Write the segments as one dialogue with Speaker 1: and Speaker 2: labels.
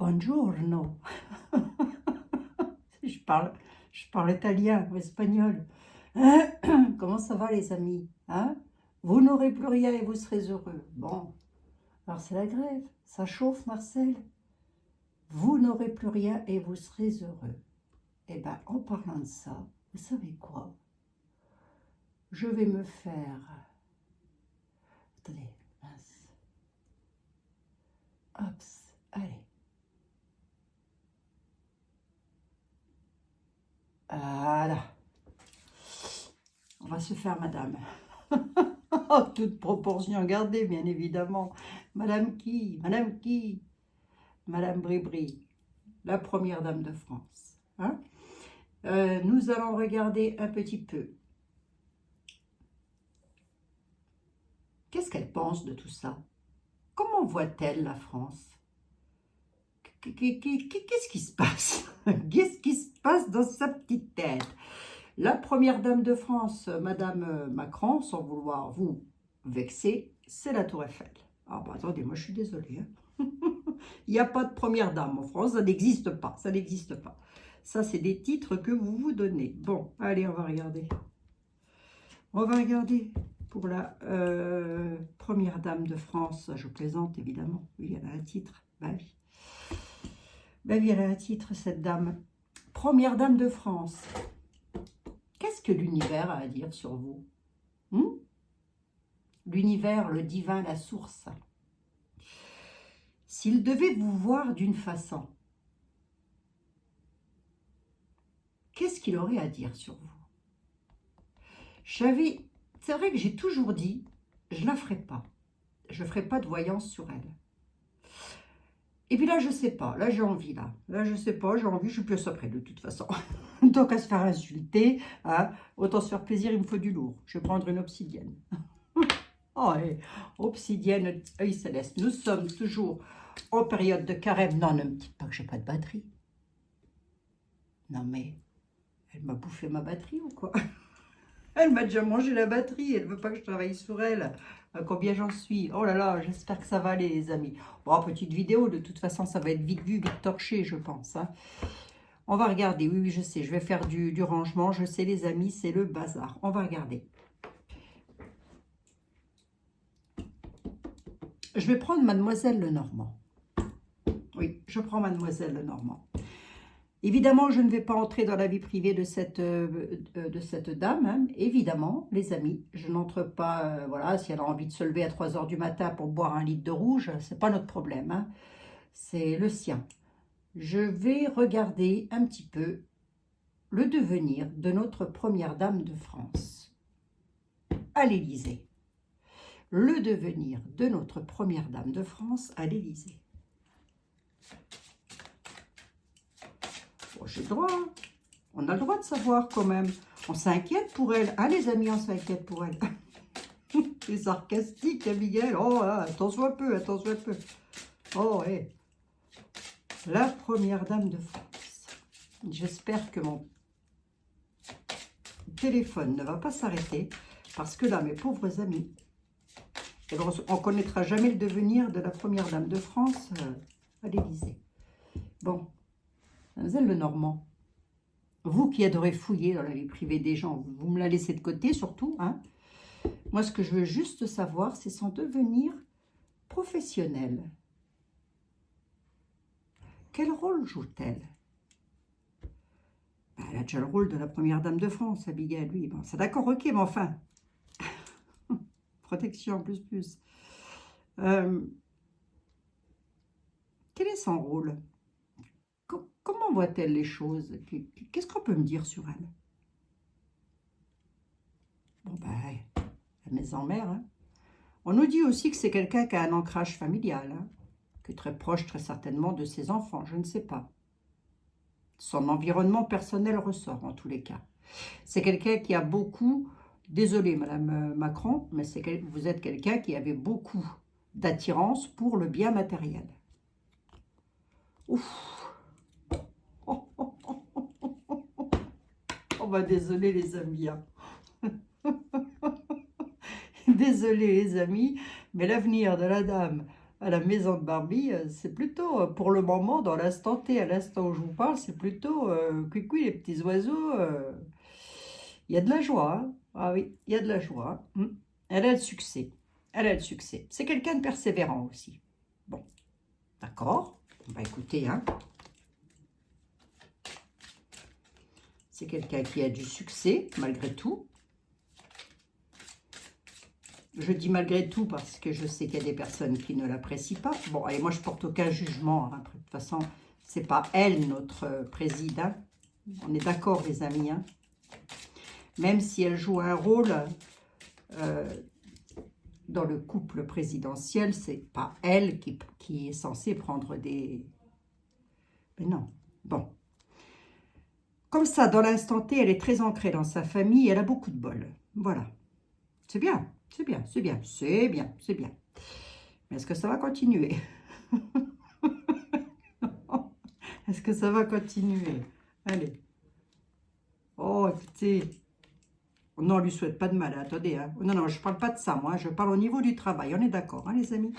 Speaker 1: Buongiorno. Je parle, je parle italien ou espagnol. Comment ça va les amis, hein? Vous n'aurez plus rien et vous serez heureux. Bon, alors c'est la grève. Ça chauffe, Marcel. Vous n'aurez plus rien et vous serez heureux. Eh bien, en parlant de ça, vous savez quoi? Je vais me faire... Attendez, mince. Hop, allez. Voilà. On va se faire madame. En toute proportion gardée, bien évidemment. Madame qui? Madame qui? Madame Bribri, la première dame de France. Hein? Nous allons regarder un petit peu. Qu'est-ce qu'elle pense de tout ça? Comment voit-elle la France? Qu'est-ce qui se passe? Qu'est-ce qui se passe dans sa petite tête? La première dame de France, Madame Macron, sans vouloir vous vexer, c'est la Tour Eiffel. Ah bah attendez, moi je suis désolée. Hein. Il n'y a pas de première dame en France, ça n'existe pas, ça n'existe pas. Ça, c'est des titres que vous vous donnez. Bon, allez, on va regarder. On va regarder pour la première dame de France. Je plaisante, évidemment. Oui, elle a un titre. Ben oui. Ben oui, elle a un titre, cette dame. Première dame de France. Qu'est-ce que l'univers a à dire sur vous? L'univers, le divin, la source. S'il devait vous voir d'une façon, qu'est-ce qu'il aurait à dire sur vous? C'est vrai que j'ai toujours dit, je ne la ferai pas. Je ne ferai pas de voyance sur elle. Et puis là, je ne sais pas. Là, j'ai envie, là. Là, je ne sais pas, j'ai envie, je suis plus après, de toute façon. Tant qu'à se faire insulter, hein, autant se faire plaisir, il me faut du lourd. Je vais prendre une obsidienne. Oh, et obsidienne, œil céleste. Nous sommes toujours en période de carême. Non, ne me dites pas que j'ai pas de batterie. Non, mais elle m'a bouffé ma batterie ou quoi? Elle m'a déjà mangé la batterie, elle veut pas que je travaille sur elle. Combien j'en suis? Oh là là, j'espère que ça va aller, les amis. Bon, petite vidéo, de toute façon, ça va être vite vu, vite torché, je pense. Hein. On va regarder, oui, je sais, je vais faire du rangement. Je sais, les amis, c'est le bazar. On va regarder. Je vais prendre Mademoiselle Lenormand. Oui, je prends Mademoiselle Lenormand. Évidemment, je ne vais pas entrer dans la vie privée de cette dame. Hein. Évidemment, les amis, je n'entre pas, voilà, si elle a envie de se lever à 3 h du matin pour boire un litre de rouge, ce n'est pas notre problème. Hein. C'est le sien. Je vais regarder un petit peu le devenir de notre première dame de France à l'Élysée. Le devenir de notre première dame de France à l'Élysée. Bon, j'ai le droit, hein. On a le droit de savoir quand même. On s'inquiète pour elle. Ah, les amis, on s'inquiète pour elle. C'est sarcastique, Abigail. Oh, ah, tant soit peu, tant soit peu. Oh, hé. La première dame de France. J'espère que mon téléphone ne va pas s'arrêter. Parce que là, mes pauvres amis, on ne connaîtra jamais le devenir de la première dame de France à l'Élysée. Bon, Mademoiselle Lenormand. Vous qui adorez fouiller dans la vie privée des gens, vous me la laissez de côté surtout. Hein. Moi, ce que je veux juste savoir, c'est son devenir professionnel. Quel rôle joue-t-elle? Ben, elle a déjà le rôle de la première dame de France, Abigail, lui. Bon, c'est d'accord, ok, mais enfin. Protection, plus. Quel est son rôle? Comment voit-elle les choses? Qu'est-ce qu'on peut me dire sur elle? Bon, ben, la maison-mère. Hein. On nous dit aussi que c'est quelqu'un qui a un ancrage familial, hein, qui est très proche, très certainement, de ses enfants. Je ne sais pas. Son environnement personnel ressort, en tous les cas. C'est quelqu'un qui a beaucoup... Désolée, Madame Macron, mais vous êtes quelqu'un qui avait beaucoup d'attirance pour le bien matériel. Ouf. Oh bah désolé les amis. Hein. Désolé les amis, mais l'avenir de la dame à la maison de Barbie, c'est plutôt, pour le moment, dans l'instant T, à l'instant où je vous parle, c'est plutôt couicou les petits oiseaux. Il y a de la joie, hein. Ah oui, il y a de la joie. Elle a le succès. Elle a le succès. C'est quelqu'un de persévérant aussi. Bon, d'accord. On va écouter, hein. C'est quelqu'un qui a du succès, malgré tout. Je dis malgré tout parce que je sais qu'il y a des personnes qui ne l'apprécient pas. Bon, allez, moi, je porte aucun jugement, hein. De toute façon, c'est pas elle, notre président. On est d'accord, les amis, hein. Même si elle joue un rôle dans le couple présidentiel, c'est pas elle qui est censée prendre des... Mais non, bon. Comme ça, dans l'instant T, elle est très ancrée dans sa famille, elle a beaucoup de bol. Voilà. C'est bien, c'est bien, c'est bien, c'est bien, c'est bien. Mais est-ce que ça va continuer? Est-ce que ça va continuer? Allez. Oh, écoutez. Non, on ne lui souhaite pas de mal, attendez. Hein. Non, non, je ne parle pas de ça, moi. Je parle au niveau du travail. On est d'accord, hein, les amis?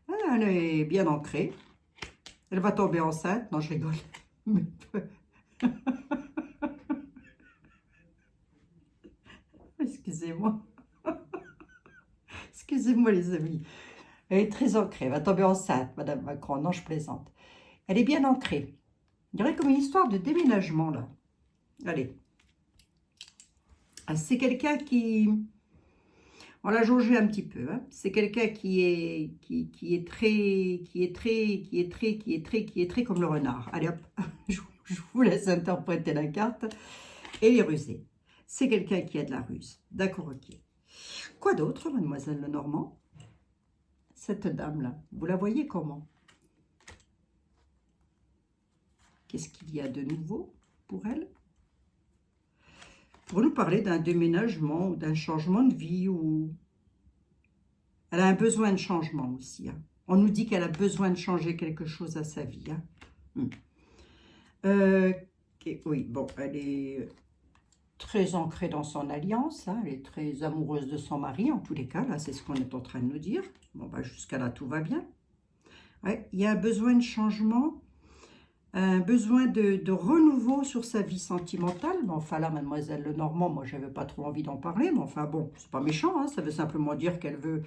Speaker 1: Ah, elle est bien ancrée. Elle va tomber enceinte. Non, je rigole. Excusez-moi. Excusez-moi, les amis. Elle est très ancrée. Elle va tomber enceinte, Madame Macron. Non, je plaisante. Elle est bien ancrée. Il y aurait comme une histoire de déménagement, là. Allez. Ah, c'est quelqu'un qui... On l'a jaugé un petit peu. Hein. C'est quelqu'un qui est très comme le renard. Allez hop, je vous laisse interpréter la carte. Et les rusés. C'est quelqu'un qui a de la ruse. D'accord, ok. Quoi d'autre, mademoiselle Lenormand? Cette dame-là, vous la voyez comment? Qu'est-ce qu'il y a de nouveau pour elle? Pour nous parler d'un déménagement ou d'un changement de vie ou... Elle a un besoin de changement aussi. Hein. On nous dit qu'elle a besoin de changer quelque chose à sa vie. Hein. Oui, bon, elle est très ancrée dans son alliance. Hein. Elle est très amoureuse de son mari, en tous les cas. Là, c'est ce qu'on est en train de nous dire. Bon, bah, jusqu'à là, tout va bien. Ouais, il y a un besoin de changement, un besoin de renouveau sur sa vie sentimentale. Mais enfin, là, mademoiselle Lenormand, moi, je n'avais pas trop envie d'en parler. Mais enfin, bon, c'est pas méchant. Hein. Ça veut simplement dire qu'elle veut...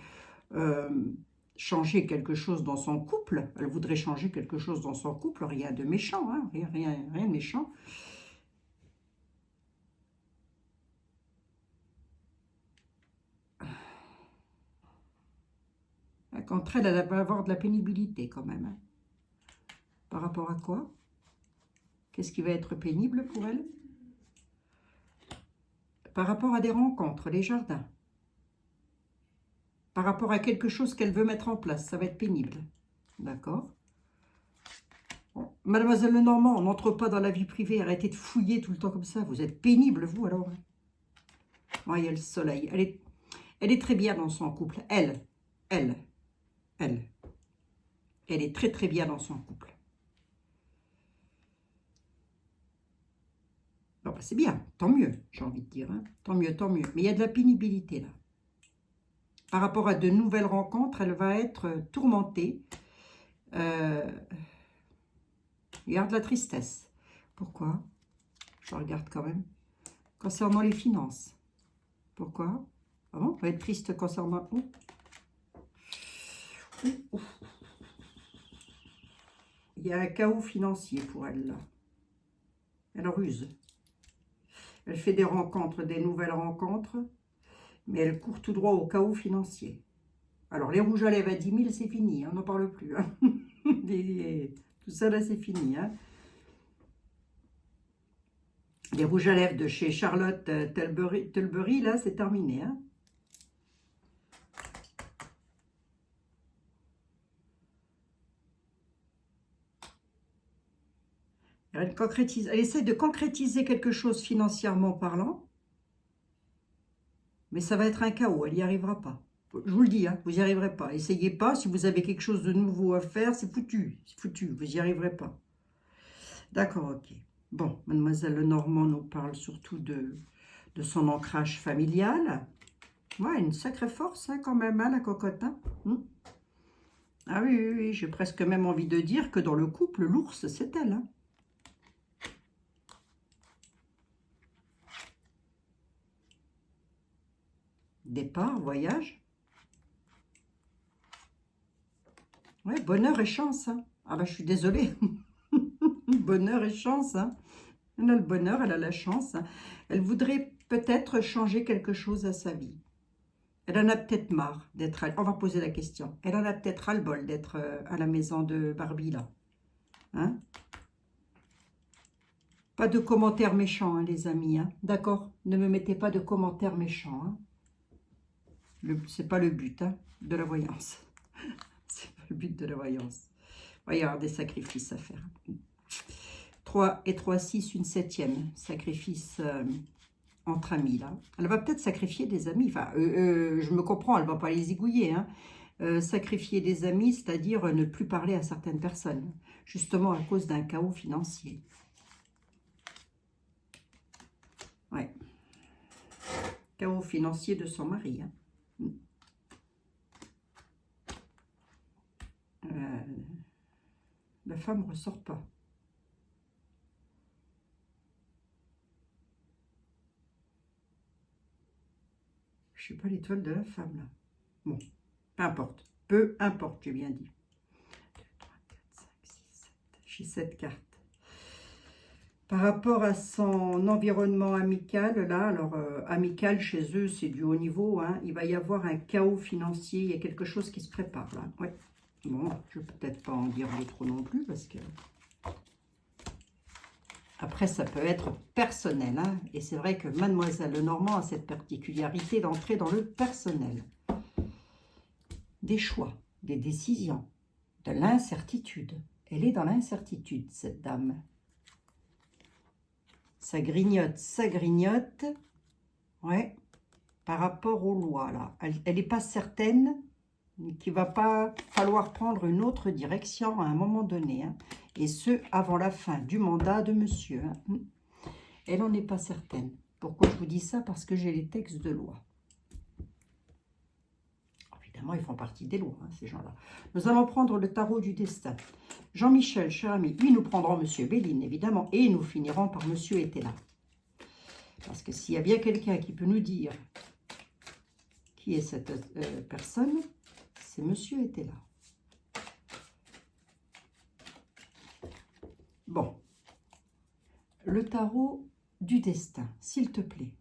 Speaker 1: changer quelque chose dans son couple. Elle voudrait changer quelque chose dans son couple. Rien de méchant, hein, rien de méchant. Contre elle, elle va avoir de la pénibilité quand même. Hein. Par rapport à quoi? Qu'est-ce qui va être pénible pour elle? Par rapport à des rencontres, les jardins. Par rapport à quelque chose qu'elle veut mettre en place, ça va être pénible. D'accord? Bon. Mademoiselle Lenormand, on n'entre pas dans la vie privée, arrêtez de fouiller tout le temps comme ça. Vous êtes pénible, vous, alors. Oh, il y a le soleil. Elle est très bien dans son couple. Elle est très très bien dans son couple. Bon, bah, c'est bien, tant mieux, j'ai envie de dire. Hein. Tant mieux, tant mieux. Mais il y a de la pénibilité là. Par rapport à de nouvelles rencontres, elle va être tourmentée. Il y a de la tristesse. Pourquoi? Je regarde quand même. Concernant les finances. Pourquoi? Ah bon, on va être triste concernant... Il y a un chaos financier pour elle là. Elle ruse. Elle fait des rencontres, des nouvelles rencontres, mais elle court tout droit au chaos financier. Alors, les rouges à lèvres à 10 000, c'est fini, hein, on n'en parle plus. Hein. Tout ça, là, c'est fini. Hein. Les rouges à lèvres de chez Charlotte Tilbury, là, c'est terminé. Hein. Elle essaie de concrétiser quelque chose financièrement parlant, mais ça va être un chaos, elle n'y arrivera pas. Je vous le dis, hein, vous n'y arriverez pas. Essayez pas, si vous avez quelque chose de nouveau à faire, c'est foutu, vous n'y arriverez pas. D'accord, ok. Bon, mademoiselle Lenormand nous parle surtout de son ancrage familial. Ouais, une sacrée force hein, quand même, hein, la cocotte. Hein. Ah oui, oui, oui, j'ai presque même envie de dire que dans le couple, l'ours, c'est elle. Hein. Départ, voyage. Ouais, bonheur et chance. Hein. Ah bah, je suis désolée. Bonheur et chance. Hein. Elle a le bonheur, elle a la chance. Hein. Elle voudrait peut-être changer quelque chose à sa vie. Elle en a peut-être marre d'être... On va poser la question. Elle en a peut-être ras-le-bol d'être à la maison de Barbie, là. Hein? Pas de commentaires méchants, hein, les amis. Hein? D'accord? Ne me mettez pas de commentaires méchants. Hein? C'est pas le but hein, de la voyance. C'est pas le but de la voyance. Il va y avoir des sacrifices à faire. 3 et 3, 6, une septième. Sacrifice entre amis, là. Elle va peut-être sacrifier des amis. Enfin, je me comprends, elle va pas les zigouiller. Hein. Sacrifier des amis, c'est-à-dire ne plus parler à certaines personnes. Justement à cause d'un chaos financier. Ouais. Chaos financier de son mari. Hein. La femme ne ressort pas. Je ne sais pas l'étoile de la femme, là. Bon, peu importe. Peu importe, j'ai bien dit. 2, 3, 4, 5, 6, 7. J'ai 7 cartes. Par rapport à son environnement amical, là, alors amical chez eux, c'est du haut niveau. Hein, il va y avoir un chaos financier. Il y a quelque chose qui se prépare, là. Ouais. Bon, je ne peux peut-être pas en dire trop non plus, parce que... Après, ça peut être personnel. Hein, et c'est vrai que Mademoiselle Lenormand a cette particularité d'entrer dans le personnel. Des choix, des décisions, de l'incertitude. Elle est dans l'incertitude, cette dame. Ça grignote, ça grignote. Ouais, par rapport aux lois, là. Elle n'est pas certaine qu'il ne va pas falloir prendre une autre direction à un moment donné. Hein. Et ce, avant la fin du mandat de monsieur. Hein. Elle n'en est pas certaine. Pourquoi je vous dis ça? Parce que j'ai les textes de loi. Évidemment, ils font partie des lois, hein, ces gens-là. Nous allons prendre le tarot du destin. Jean-Michel, cher ami, puis nous prendrons monsieur Béline, évidemment, et nous finirons par monsieur était là. Parce que s'il y a bien quelqu'un qui peut nous dire qui est cette personne, c'est monsieur était là. Bon. Le tarot du destin, s'il te plaît.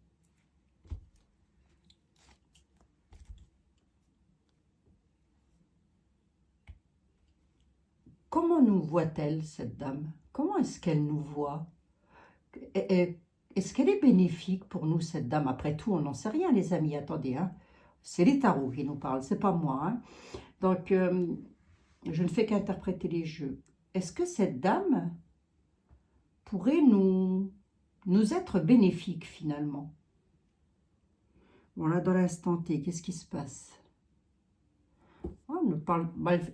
Speaker 1: Comment nous voit-elle, cette dame? Comment est-ce qu'elle nous voit? Est-ce qu'elle est bénéfique pour nous, cette dame? Après tout, on n'en sait rien, les amis. Attendez, hein. C'est les tarots qui nous parlent, c'est pas moi. Hein. Donc, je ne fais qu'interpréter les jeux. Est-ce que cette dame pourrait nous être bénéfique, finalement? Bon, là, dans l'instant T, qu'est-ce qui se passe? Oh, on nous parle...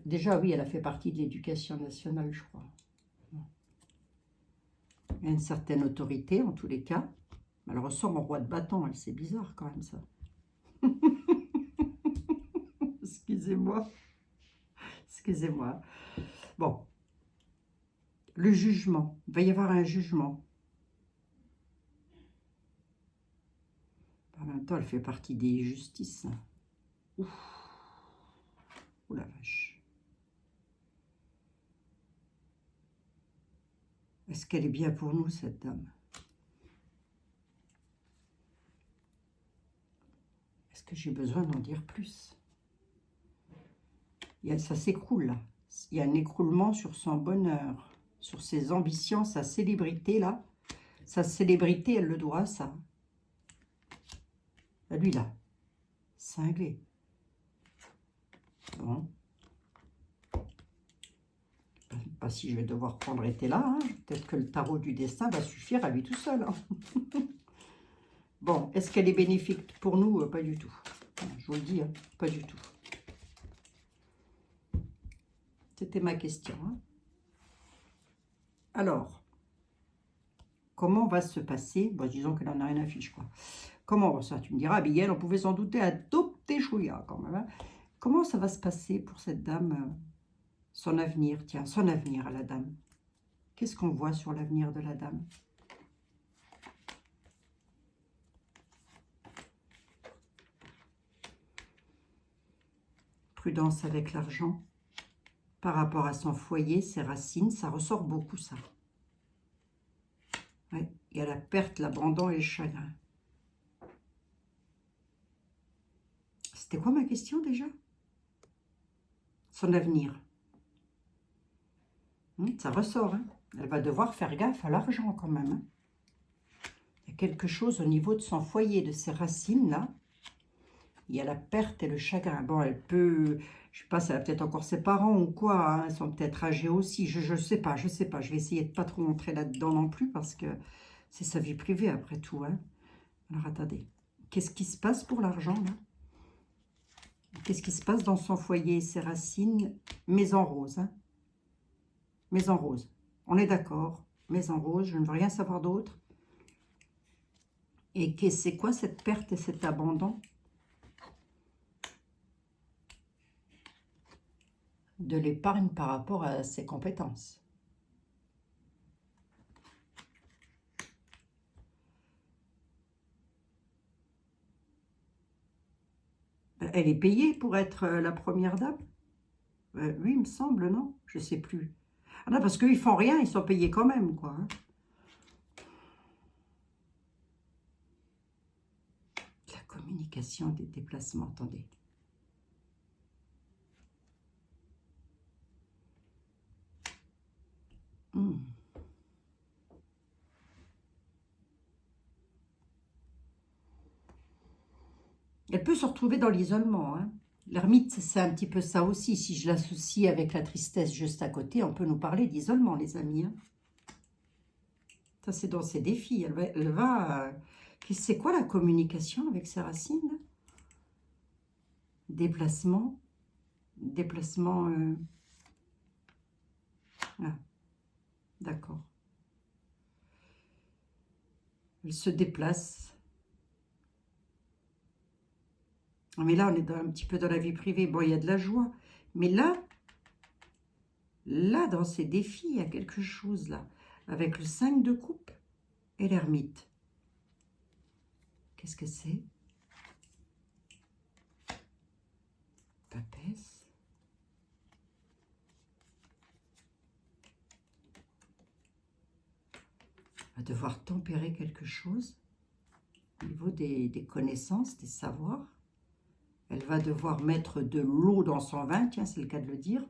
Speaker 1: déjà, oui, elle a fait partie de l'éducation nationale, je crois. Il y a une certaine autorité, en tous les cas. Elle ressemble au roi de bâton, elle, c'est bizarre quand même, ça. Excusez-moi. Excusez-moi. Bon. Le jugement. Il va y avoir un jugement. En même temps, elle fait partie des justices. Ouf. Oh la vache. Est-ce qu'elle est bien pour nous, cette dame? Est-ce que j'ai besoin d'en dire plus? Ça s'écroule, là. Il y a un écroulement sur son bonheur, sur ses ambitions, sa célébrité, là. Sa célébrité, elle le doit à ça. À lui, là. Cinglé. Bon. Pas si je vais devoir prendre été là. Hein. Peut-être que le tarot du destin va suffire à lui tout seul. Hein. Bon, est-ce qu'elle est bénéfique pour nous? Pas du tout. Je vous le dis, hein, pas du tout. C'était ma question. Hein. Alors, comment va se passer? Bon, disons qu'elle en a rien à fiche, quoi. Comment ça? Tu me diras, Abigail, on pouvait s'en douter, adopter chouïa quand même. Hein. Comment ça va se passer pour cette dame Son avenir, tiens, son avenir à la dame. Qu'est-ce qu'on voit sur l'avenir de la dame? Prudence avec l'argent. Par rapport à son foyer, ses racines, ça ressort beaucoup ça. Ouais, il y a la perte, l'abandon et le chagrin. C'était quoi ma question déjà? Son avenir. Ça ressort. Hein. Elle va devoir faire gaffe à l'argent quand même. Hein. Il y a quelque chose au niveau de son foyer, de ses racines là. Il y a la perte et le chagrin. Bon, elle peut... Je sais pas, ça a peut-être encore ses parents ou quoi. Hein. Ils sont peut-être âgés aussi. Je sais pas, je sais pas. Je vais essayer de pas trop entrer là-dedans non plus parce que c'est sa vie privée après tout. Hein. Alors attendez. Qu'est-ce qui se passe pour l'argent là? Qu'est-ce qui se passe dans son foyer et ses racines? Mais en rose. Hein. Mais en rose. On est d'accord. Mais en rose. Je ne veux rien savoir d'autre. Et c'est quoi cette perte et cet abandon? De l'épargne par rapport à ses compétences. Elle est payée pour être la première dame? Oui, il me semble, non? Je ne sais plus. Ah non, parce qu'ils font rien, ils sont payés quand même, quoi. Hein. La communication des déplacements, attendez. Elle peut se retrouver dans l'isolement. Hein. L'ermite, c'est un petit peu ça aussi. Si je l'associe avec la tristesse juste à côté, on peut nous parler d'isolement, les amis. Hein. Ça, c'est dans ses défis. Elle va c'est quoi la communication avec ses racines? Déplacement. Déplacement. Ah, d'accord. Elle se déplace. Mais là, on est un petit peu dans la vie privée. Bon, il y a de la joie. Mais là, dans ces défis, il y a quelque chose là. Avec le 5 de coupe et l'ermite. Qu'est-ce que c'est? Papesse. Va devoir tempérer quelque chose au niveau des connaissances, des savoirs. Elle va devoir mettre de l'eau dans son vin, tiens, c'est le cas de le dire.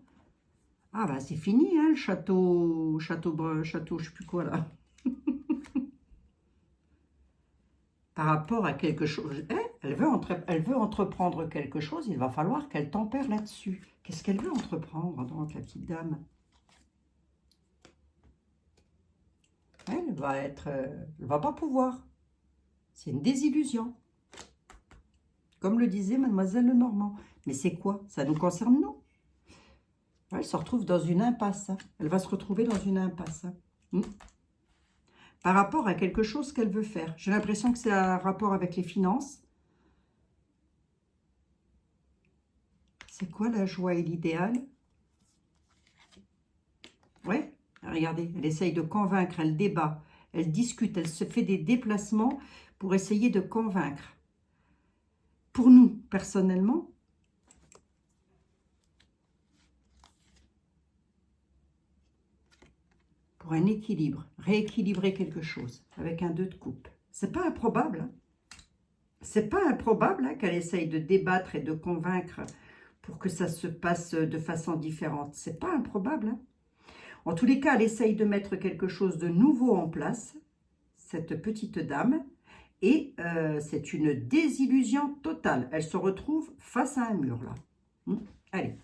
Speaker 1: Ah bah c'est fini, hein, le château, je sais plus quoi là. Par rapport à quelque chose, elle veut entreprendre quelque chose, il va falloir qu'elle tempère là-dessus. Qu'est-ce qu'elle veut entreprendre, donc, la petite dame? Elle va pas pouvoir. C'est une désillusion. Comme le disait Mademoiselle Lenormand. Mais c'est quoi? Ça nous concerne, nous? Elle se retrouve dans une impasse. Hein. Elle va se retrouver dans une impasse. Hein. Par rapport à quelque chose qu'elle veut faire. J'ai l'impression que c'est un rapport avec les finances. C'est quoi la joie et l'idéal? Ouais, regardez, elle essaye de convaincre, elle débat, elle discute, elle se fait des déplacements pour essayer de convaincre. Pour nous, personnellement, pour un équilibre, rééquilibrer quelque chose avec un 2 de coupe. C'est pas improbable. Hein. C'est pas improbable hein, qu'elle essaye de débattre et de convaincre pour que ça se passe de façon différente. C'est pas improbable. Hein. En tous les cas, elle essaye de mettre quelque chose de nouveau en place, cette petite dame, et c'est une désillusion totale. Elle se retrouve face à un mur, là. Allez,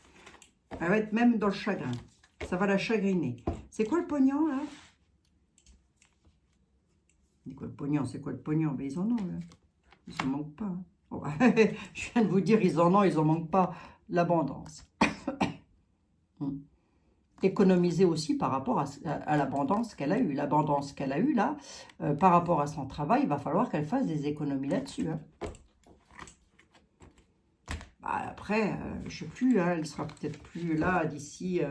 Speaker 1: elle va être même dans le chagrin. Ça va la chagriner. C'est quoi le pognon, là? C'est quoi le pognon? C'est quoi le pognon? Ben, ils en ont, là. Ils en manquent pas. Hein. Oh, je viens de vous dire, ils en ont, ils en manquent pas. L'abondance. Économiser aussi par rapport à l'abondance qu'elle a eue. L'abondance qu'elle a eue, là, par rapport à son travail, il va falloir qu'elle fasse des économies là-dessus. Hein. Bah, après, je sais plus, hein, elle sera peut-être plus là d'ici,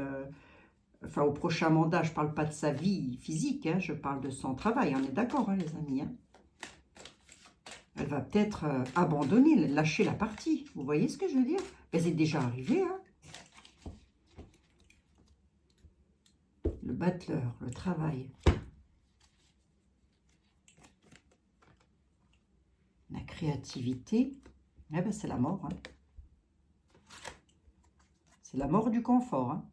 Speaker 1: enfin au prochain mandat. Je parle pas de sa vie physique, hein, je parle de son travail. On est d'accord, hein, les amis, hein. Elle va peut-être abandonner, lâcher la partie. Vous voyez ce que je veux dire? Mais c'est déjà arrivé, hein. Le battleur, le travail. La créativité, eh ben, c'est la mort, hein. C'est la mort du confort, hein.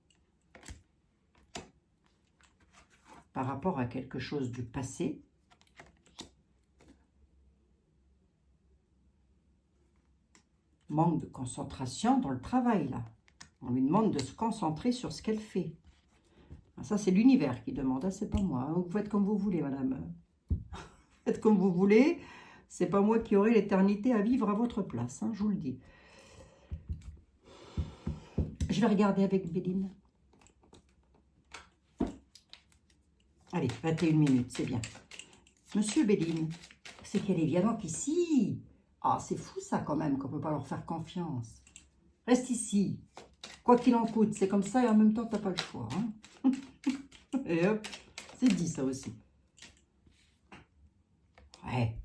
Speaker 1: Par rapport à quelque chose du passé. Manque de concentration dans le travail, là. On lui demande de se concentrer sur ce qu'elle fait. Ça, c'est l'univers qui demande, hein, c'est pas moi. Hein. Vous faites comme vous voulez, madame. Faites comme vous voulez. C'est pas moi qui aurai l'éternité à vivre à votre place, hein, je vous le dis. Je vais regarder avec Béline. Allez, 21 minutes, c'est bien. Monsieur Béline, c'est qu'elle est bien donc ici. Ah, c'est fou ça quand même, qu'on ne peut pas leur faire confiance. Reste ici. Quoi qu'il en coûte, c'est comme ça et en même temps, tu n'as pas le choix. Hein. Et hop, c'est dit ça aussi. Ouais.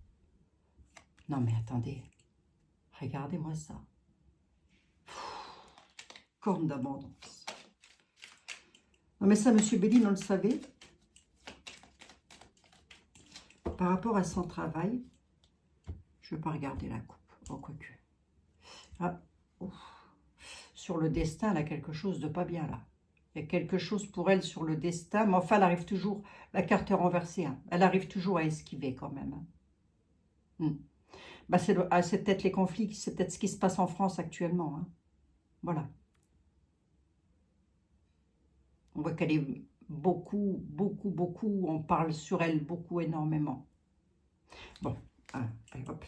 Speaker 1: Non mais attendez. Regardez-moi ça. Corne d'abondance. Non mais ça, monsieur Béline, on le savait. Par rapport à son travail, je ne veux pas regarder la coupe. Oh, quoique. Ah, ouf. Sur le destin, elle a quelque chose de pas bien là. Il y a quelque chose pour elle sur le destin, mais enfin, elle arrive toujours, la carte est renversée, hein. Elle arrive toujours à esquiver quand même. Hein. Bah, c'est peut-être les conflits, c'est peut-être ce qui se passe en France actuellement. Hein. Voilà. On voit qu'elle est beaucoup, beaucoup, beaucoup, on parle sur elle beaucoup, énormément. Bon, allez, hop.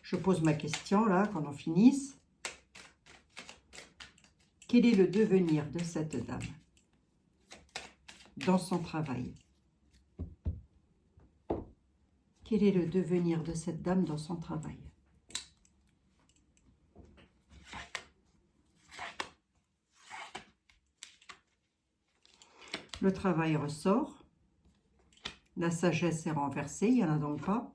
Speaker 1: Je pose ma question là, quand on finisse. Quel est le devenir de cette dame dans son travail? Quel est le devenir de cette dame dans son travail? Le travail ressort. La sagesse est renversée, il n'y en a donc pas.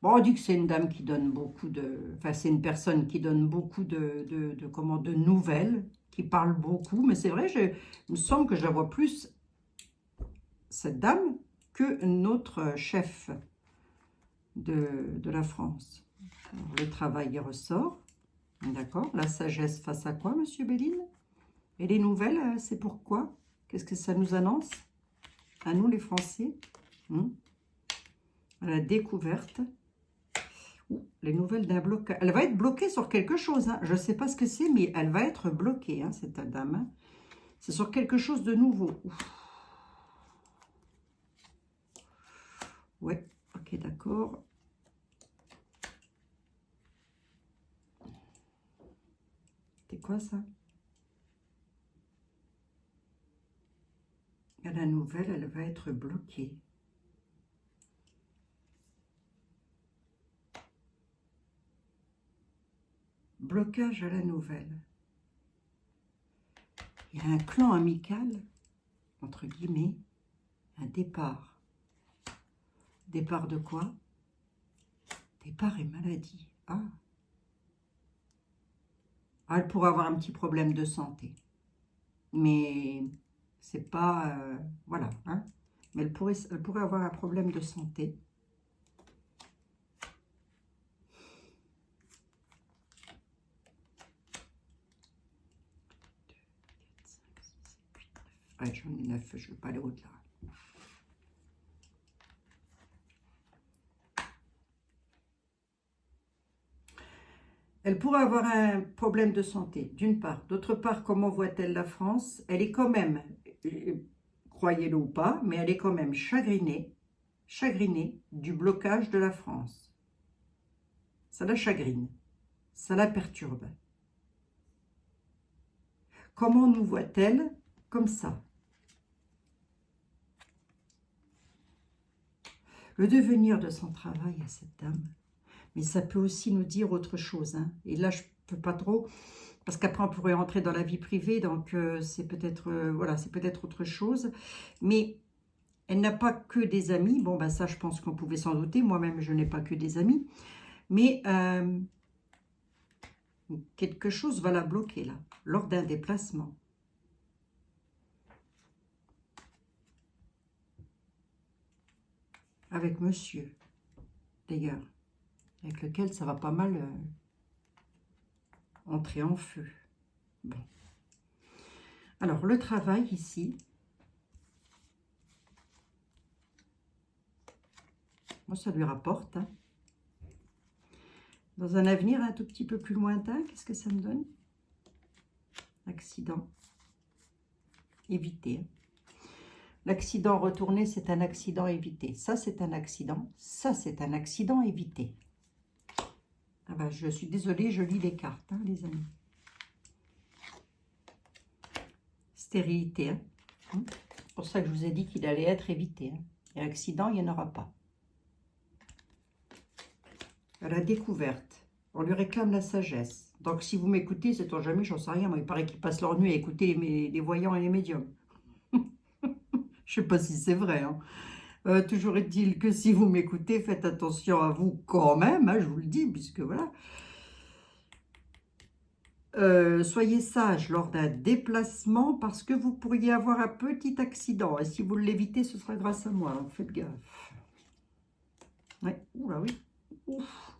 Speaker 1: Bon, on dit que c'est une dame qui donne beaucoup de... Enfin, c'est une personne qui donne beaucoup de nouvelles, qui parle beaucoup. Mais c'est vrai, il me semble que je la vois plus, cette dame, que notre chef de la France. Alors, le travail y ressort. D'accord. La sagesse face à quoi, monsieur Béline? Et les nouvelles, c'est pourquoi? Qu'est-ce que ça nous annonce? À nous, les Français. À la découverte. Les nouvelles d'un blocage. Elle va être bloquée sur quelque chose. Hein. Je ne sais pas ce que c'est, mais elle va être bloquée, hein, cette dame. Hein. C'est sur quelque chose de nouveau. Ouf. Ouais, ok, d'accord. C'est quoi ça? Et la nouvelle, elle va être bloquée. Blocage à la nouvelle. Il y a un clan amical, entre guillemets, un départ. Départ de quoi? Départ et maladie. Ah. Ah, elle pourrait avoir un petit problème de santé. Mais c'est pas... voilà. Hein. Mais elle pourrait avoir un problème de santé. Ouais, j'en ai 9, je ne veux pas aller au-delà. Elle pourrait avoir un problème de santé, d'une part. D'autre part, comment voit-elle la France? Elle est quand même, croyez-le ou pas, mais elle est quand même chagrinée du blocage de la France. Ça la chagrine, ça la perturbe. Comment nous voit-elle comme ça? Le devenir de son travail à cette dame. Mais ça peut aussi nous dire autre chose, hein. Et là, je peux pas trop, parce qu'après, on pourrait entrer dans la vie privée, donc c'est peut-être voilà, c'est peut-être autre chose. Mais elle n'a pas que des amis. Bon, ben ça, je pense qu'on pouvait s'en douter. Moi-même, je n'ai pas que des amis. Mais quelque chose va la bloquer, là, lors d'un déplacement. Avec monsieur, d'ailleurs, avec lequel ça va pas mal entrer en feu. Bon. Alors, le travail ici. Moi, ça lui rapporte. Hein. Dans un avenir un tout petit peu plus lointain, qu'est-ce que ça me donne? Accident. Évité. L'accident retourné, c'est un accident évité. Ça, c'est un accident. Ça, c'est un accident évité. Ah ben, je suis désolée, je lis les cartes, hein, les amis. Stérilité. Hein. C'est pour ça que je vous ai dit qu'il allait être évité. Hein. Et accident, il n'y en aura pas. À la découverte. On lui réclame la sagesse. Donc, si vous m'écoutez, c'est tant jamais, j'en sais rien. Moi, il paraît qu'ils passent leur nuit à écouter les voyants et les médiums. Je ne sais pas si c'est vrai. Hein. Toujours est-il que si vous m'écoutez, faites attention à vous quand même, hein, je vous le dis, puisque voilà. Soyez sage lors d'un déplacement parce que vous pourriez avoir un petit accident. Et si vous l'évitez, ce sera grâce à moi. Donc faites gaffe. Ouais. Oula, oui. Ouf.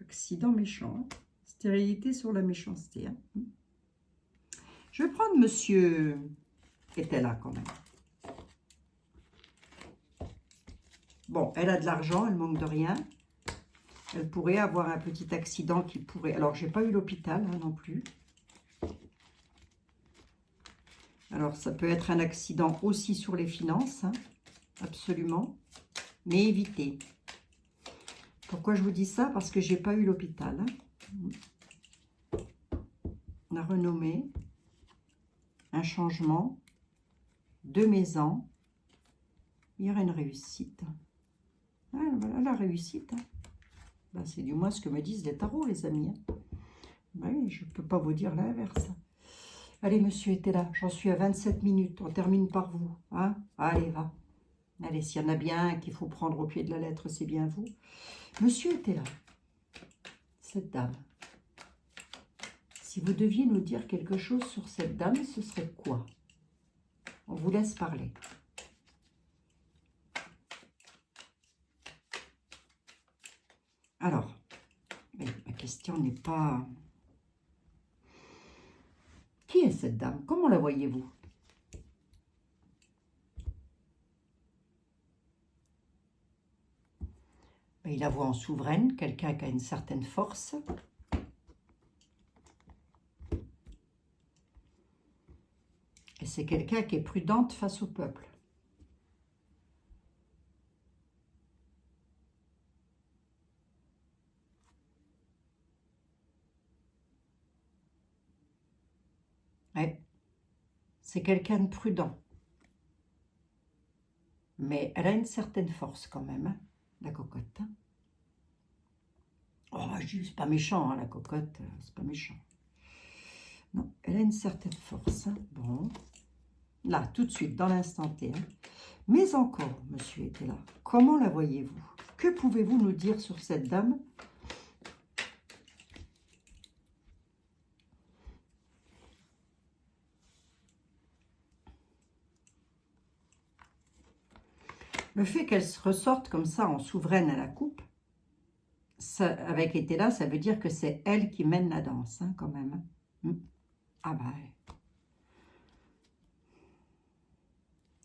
Speaker 1: Accident méchant. Hein. Stérilité sur la méchanceté. Hein. Je vais prendre monsieur qui était là quand même. Bon, elle a de l'argent, elle manque de rien. Elle pourrait avoir un petit accident qui pourrait... Alors, j'ai pas eu l'hôpital hein, non plus. Alors, ça peut être un accident aussi sur les finances, hein, absolument. Mais évitez. Pourquoi je vous dis ça? Parce que j'ai pas eu l'hôpital. Hein. La renommée, un changement, 2 maisons. Il y aurait une réussite. Ah, voilà la réussite. Hein. Ben, c'est du moins ce que me disent les tarots, les amis. Hein. Ben oui, je ne peux pas vous dire l'inverse. Allez, monsieur était là. J'en suis à 27 minutes. On termine par vous. Hein. Allez, va. Allez, s'il y en a bien qu'il faut prendre au pied de la lettre, c'est bien vous. Monsieur était là. Cette dame. Si vous deviez nous dire quelque chose sur cette dame, ce serait quoi? On vous laisse parler. Alors, ma question n'est pas... Qui est cette dame? Comment la voyez-vous? Il la voit en souveraine, quelqu'un qui a une certaine force. Et c'est quelqu'un qui est prudente face au peuple. Ouais. C'est quelqu'un de prudent. Mais elle a une certaine force quand même, hein, la cocotte. Hein. Oh, je dis, c'est pas méchant, hein, la cocotte, c'est pas méchant. Non, elle a une certaine force. Hein. Bon. Là, tout de suite, dans l'instant T. Hein. Mais encore, monsieur était là. Comment la voyez-vous? Que pouvez-vous nous dire sur cette dame? Le fait qu'elle se ressorte comme ça en souveraine à la coupe, ça, avec Etela, ça veut dire que c'est elle qui mène la danse, hein, quand même. Ah bah...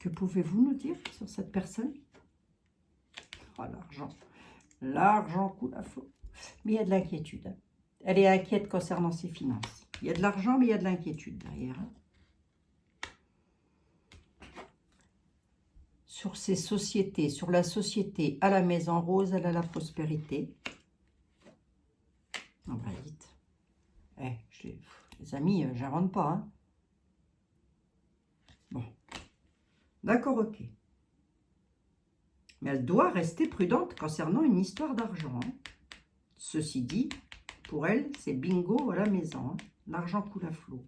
Speaker 1: Que pouvez-vous nous dire sur cette personne? Oh, l'argent. L'argent coule à flot. Mais il y a de l'inquiétude. Hein. Elle est inquiète concernant ses finances. Il y a de l'argent, mais il y a de l'inquiétude derrière. Hein. Sur ces sociétés, sur la société à la Maison Rose, elle a la prospérité. Non, bah dites. Les amis, j'invente pas. Hein. Bon. D'accord, ok. Mais elle doit rester prudente concernant une histoire d'argent. Hein. Ceci dit, pour elle, c'est bingo à la maison. Hein. L'argent coule à flot.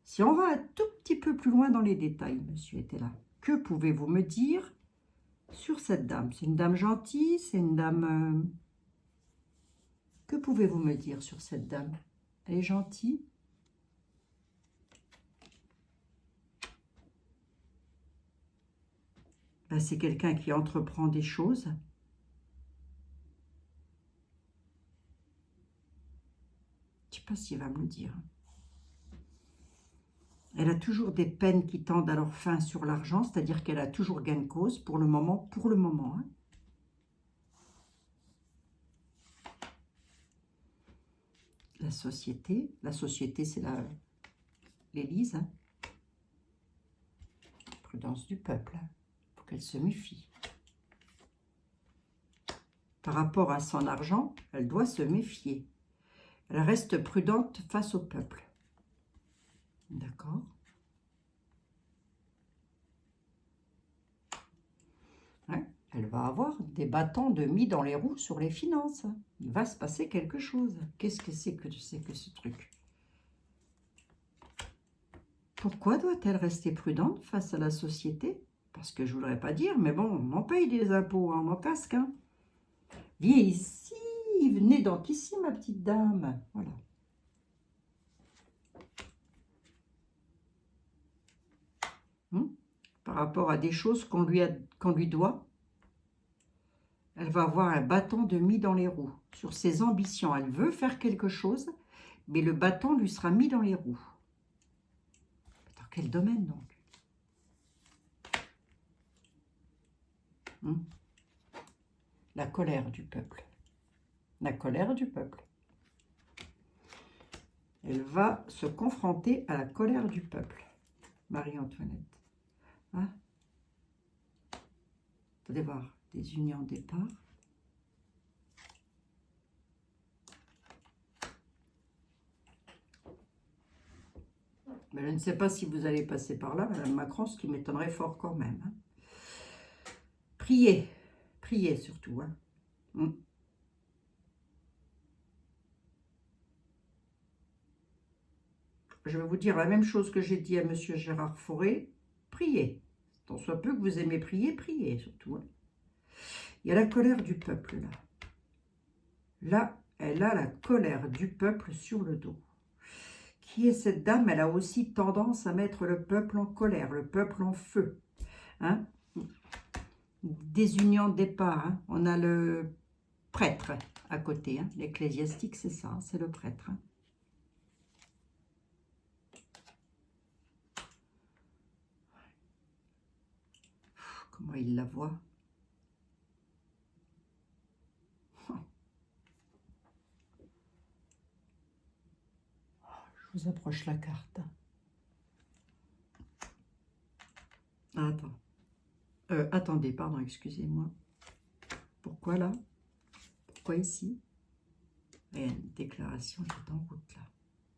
Speaker 1: Si on va un tout petit peu plus loin dans les détails, monsieur était là. Que pouvez-vous me dire sur cette dame? C'est une dame gentille, c'est une dame... Que pouvez-vous me dire sur cette dame? Elle est gentille? Ben, c'est quelqu'un qui entreprend des choses. Je ne sais pas s'il va me le dire. Elle a toujours des peines qui tendent à leur fin sur l'argent, c'est-à-dire qu'elle a toujours gain de cause pour le moment. Hein. La société c'est l'Élise. Hein. Prudence du peuple. Il faut qu'elle se méfie. Par rapport à son argent, elle doit se méfier. Elle reste prudente face au peuple. D'accord. Ouais, elle va avoir des bâtons de mis dans les roues sur les finances. Il va se passer quelque chose. Qu'est-ce que c'est que ce truc? Pourquoi doit-elle rester prudente face à la société? Parce que je ne voudrais pas dire, mais bon, on paye des impôts, hein, on en casque. Hein. Viens ici, venez donc ici, ma petite dame. Voilà. Par rapport à des choses qu'on lui doit, elle va avoir un bâton de mis dans les roues. Sur ses ambitions, elle veut faire quelque chose, mais le bâton lui sera mis dans les roues. Dans quel domaine donc? La colère du peuple. La colère du peuple. Elle va se confronter à la colère du peuple. Marie-Antoinette. Hein? Attendez voir. Des unions au départ. Mais je ne sais pas si vous allez passer par là, Madame Macron, ce qui m'étonnerait fort quand même. Hein. Priez. Priez surtout. Hein. Je vais vous dire la même chose que j'ai dit à M. Gérard Fauré. Priez. Tant soit peu que vous aimez prier, priez surtout. Hein. Il y a la colère du peuple là. Là, elle a la colère du peuple sur le dos. Qui est cette dame? Elle a aussi tendance à mettre le peuple en colère, le peuple en feu. Hein? Des unions de départ. Hein? On a le prêtre à côté. Hein? L'ecclésiastique, c'est ça, c'est le prêtre. Hein? Comment il la voit? Je vous approche la carte. Ah, attends. Attendez, pardon, excusez-moi. Pourquoi là? Pourquoi ici? Il y a une déclaration qui est en route là.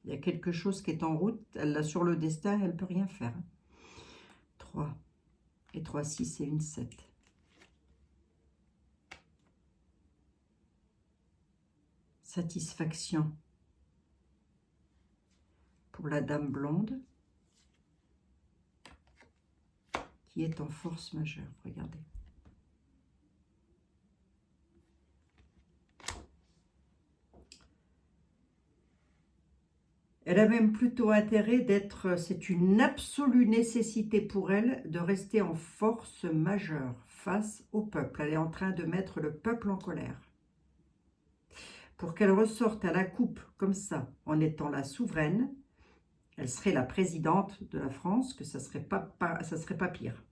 Speaker 1: Il y a quelque chose qui est en route. Elle l'a sur le destin, elle ne peut rien faire. 3. Et 3, 6 et une 7. Satisfaction pour la dame blonde qui est en force majeure. Regardez. Elle a même plutôt intérêt d'être, c'est une absolue nécessité pour elle de rester en force majeure face au peuple. Elle est en train de mettre le peuple en colère. Pour qu'elle ressorte à la coupe comme ça, en étant la souveraine, elle serait la présidente de la France, que ça serait pas pire.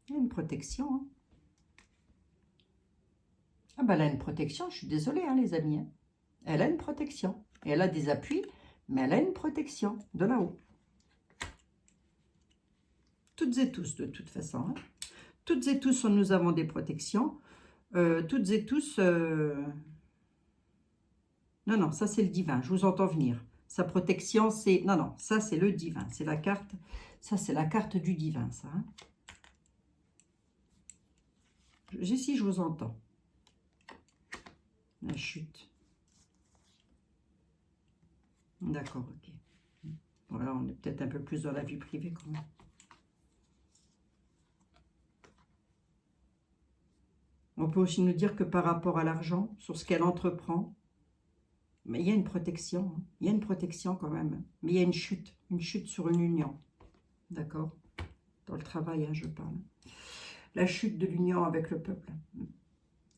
Speaker 1: Il y a une protection. Hein. Ah ben elle a une protection, je suis désolée hein, les amis. Hein. Elle a une protection. Et elle a des appuis, mais elle a une protection de là-haut. Toutes et tous de toute façon. Hein. Toutes et tous, nous avons des protections. Toutes et tous... Non, non, ça c'est le divin, je vous entends venir. Sa protection, c'est... Non, non, ça, c'est le divin. C'est la carte... Ça, c'est la carte du divin, ça. Hein. Si, je vous entends. La chute. D'accord, ok. Voilà, on est peut-être un peu plus dans la vie privée, quand même. On peut aussi nous dire que par rapport à l'argent, sur ce qu'elle entreprend, mais il y a une protection. Hein. Il y a une protection quand même. Mais il y a une chute sur une union. D'accord? Dans le travail, hein, je parle. La chute de l'union avec le peuple.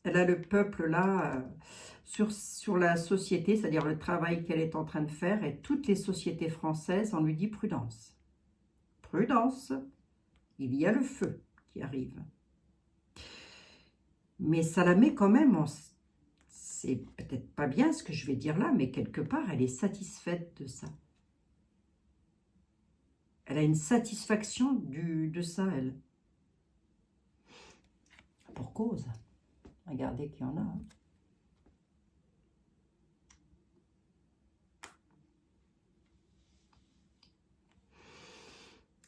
Speaker 1: Elle a le peuple là sur la société, c'est-à-dire le travail qu'elle est en train de faire. Et toutes les sociétés françaises, on lui dit prudence. Prudence, il y a le feu qui arrive. Mais ça la met quand même en... C'est peut-être pas bien ce que je vais dire là, mais quelque part, elle est satisfaite de ça. Elle a une satisfaction de ça, elle. Pour cause. Regardez qu'il y en a. Hein.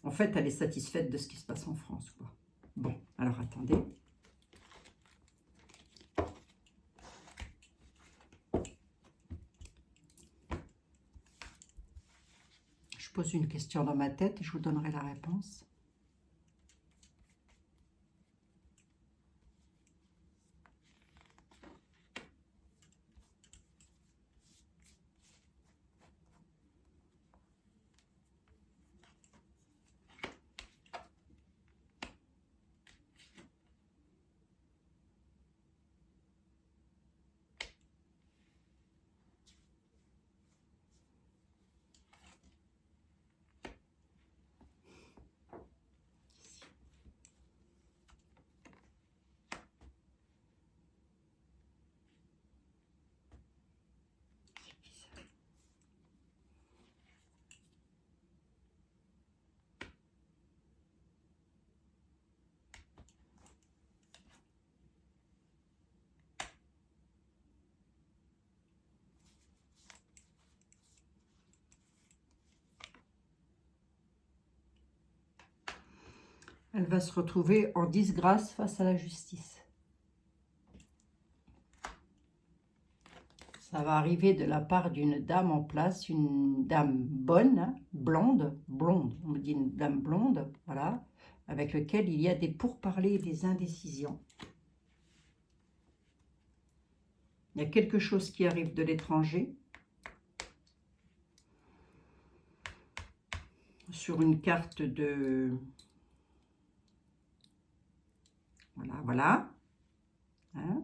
Speaker 1: En fait, elle est satisfaite de ce qui se passe en France, quoi. Bon, alors attendez. Je pose une question dans ma tête et je vous donnerai la réponse. Elle va se retrouver en disgrâce face à la justice. Ça va arriver de la part d'une dame en place, une dame bonne, hein, blonde, on me dit une dame blonde, voilà, avec lequel il y a des pourparlers et des indécisions. Il y a quelque chose qui arrive de l'étranger. Sur une carte de... Voilà, voilà. Hein?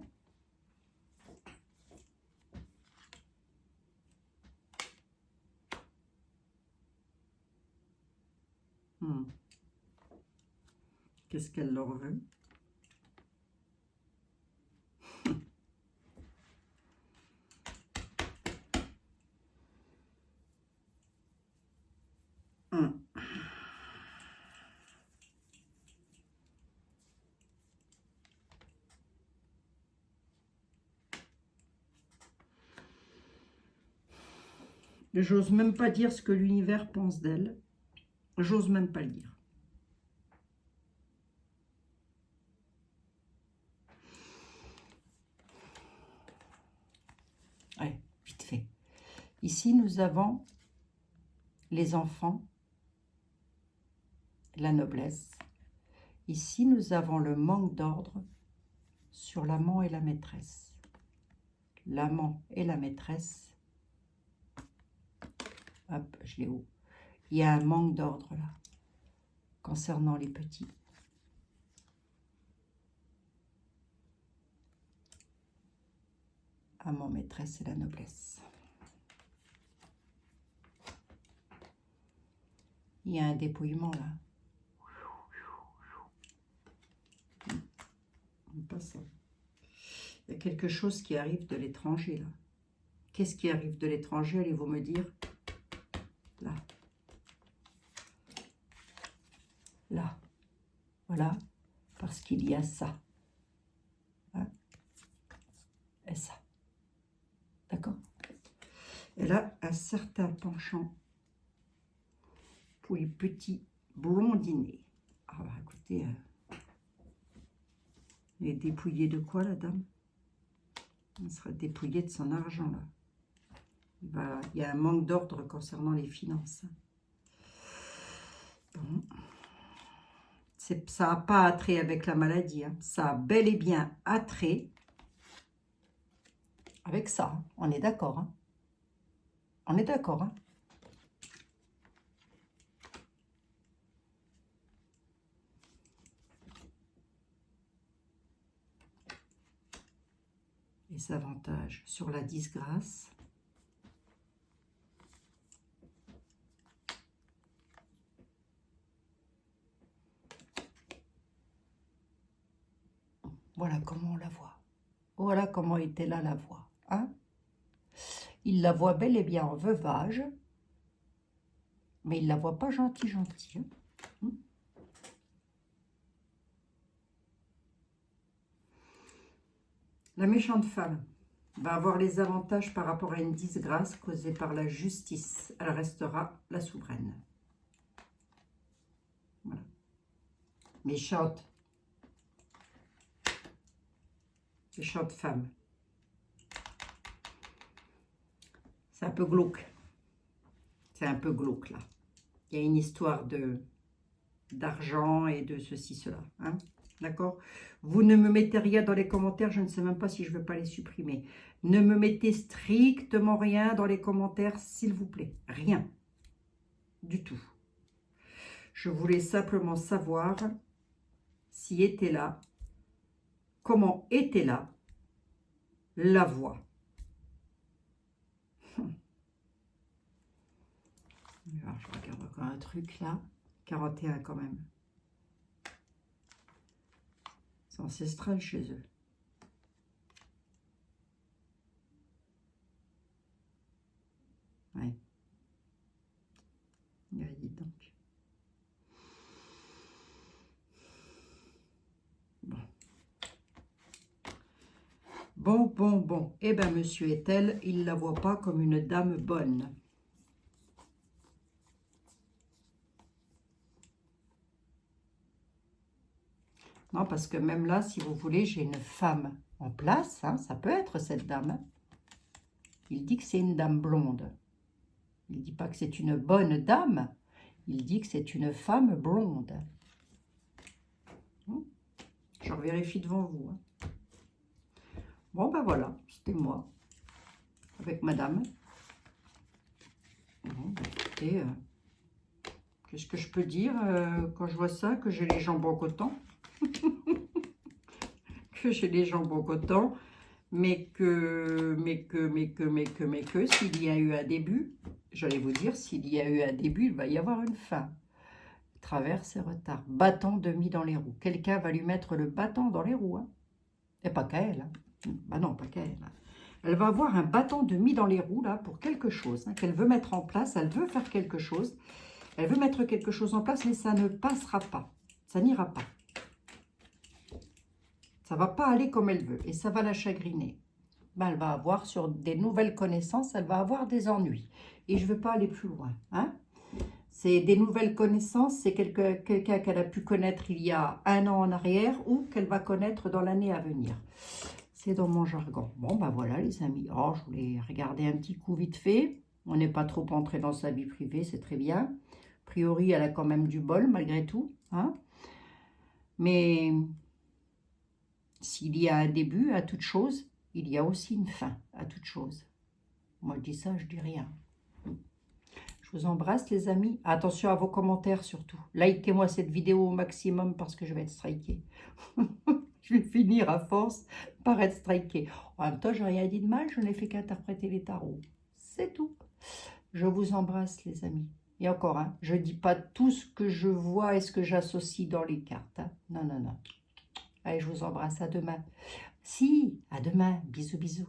Speaker 1: Qu'est-ce qu'elle leur veut? J'ose même pas dire ce que l'univers pense d'elle. J'ose même pas le dire. Allez, vite fait. Ici, nous avons les enfants, la noblesse. Ici, nous avons le manque d'ordre sur l'amant et la maîtresse. L'amant et la maîtresse. Hop, je l'ai où? Il y a un manque d'ordre là, concernant les petits. Amant, maîtresse et la noblesse. Il y a un dépouillement là. Pas ça. Il y a quelque chose qui arrive de l'étranger là. Qu'est-ce qui arrive de l'étranger? Allez-vous me dire? Là. Là. Voilà. Parce qu'il y a ça. Hein? Et ça. D'accord? Elle a un certain penchant pour les petits blondinés. Ah bah écoutez, elle est dépouillée de quoi la dame? Elle sera dépouillée de son argent là. Il y a un manque d'ordre concernant les finances. Bon. Ça n'a pas attrait avec la maladie. Hein. Ça a bel et bien attrait avec ça. Hein. On est d'accord. Hein. On est d'accord. Hein. Les avantages sur la disgrâce. Voilà comment on la voit. Voilà comment était là la voix. Hein? Il la voit bel et bien en veuvage, mais il la voit pas gentil. Hein? La méchante femme va avoir les avantages par rapport à une disgrâce causée par la justice. Elle restera la souveraine. Voilà. Méchante. Méchante femme. C'est un peu glauque. C'est un peu glauque, là. Il y a une histoire d'argent et de ceci, cela. Hein? D'accord? Vous ne me mettez rien dans les commentaires. Je ne sais même pas si je ne veux pas les supprimer. Ne me mettez strictement rien dans les commentaires, s'il vous plaît. Rien. Du tout. Je voulais simplement savoir si était là, comment était là la voix. Alors, je regarde encore un truc là. 41 quand même. C'est ancestral chez eux. Ouais. Ouais, dis donc. Bon. Eh bien, monsieur est-elle, il ne la voit pas comme une dame bonne. Non, parce que même là, si vous voulez, j'ai une femme en place. Hein, ça peut être cette dame. Hein. Il dit que c'est une dame blonde. Il ne dit pas que c'est une bonne dame. Il dit que c'est une femme blonde. Je vérifie devant vous. Hein. Bon, ben voilà, c'était moi. Avec madame. Bon, ben, écoutez, qu'est-ce que je peux dire quand je vois ça, que j'ai les jambes en coton? Que j'ai les jambes en coton, mais que, s'il y a eu un début, j'allais vous dire, s'il y a eu un début, il va y avoir une fin. Travers et retard. Bâton de mis dans les roues. Quelqu'un va lui mettre le bâton dans les roues. Hein. Et pas qu'à elle. Hein. Bah non, pas qu'à elle. Hein. Elle va avoir un bâton de mis dans les roues, là, pour quelque chose, hein, qu'elle veut mettre en place. Elle veut faire quelque chose. Elle veut mettre quelque chose en place, mais ça ne passera pas. Ça n'ira pas. Ça ne va pas aller comme elle veut. Et ça va la chagriner. Ben, elle va avoir sur des nouvelles connaissances, elle va avoir des ennuis. Et je ne veux pas aller plus loin. Hein? C'est des nouvelles connaissances, c'est quelqu'un qu'elle a pu connaître il y a 1 an en arrière ou qu'elle va connaître dans l'année à venir. C'est dans mon jargon. Bon, ben voilà les amis. Oh, je voulais regarder un petit coup vite fait. On n'est pas trop entré dans sa vie privée, c'est très bien. A priori, elle a quand même du bol malgré tout. Hein? Mais s'il y a un début à toute chose, il y a aussi une fin à toute chose. Moi, je dis ça, je dis rien. Je vous embrasse les amis. Attention à vos commentaires surtout. Likez-moi cette vidéo au maximum parce que je vais être strikée. Je vais finir à force par être strikée. En même temps, je n'ai rien dit de mal, je n'ai fait qu'interpréter les tarots. C'est tout. Je vous embrasse les amis. Et encore, hein, je ne dis pas tout ce que je vois et ce que j'associe dans les cartes. Hein. Non. Allez, je vous embrasse. À demain. Si, à demain. Bisous.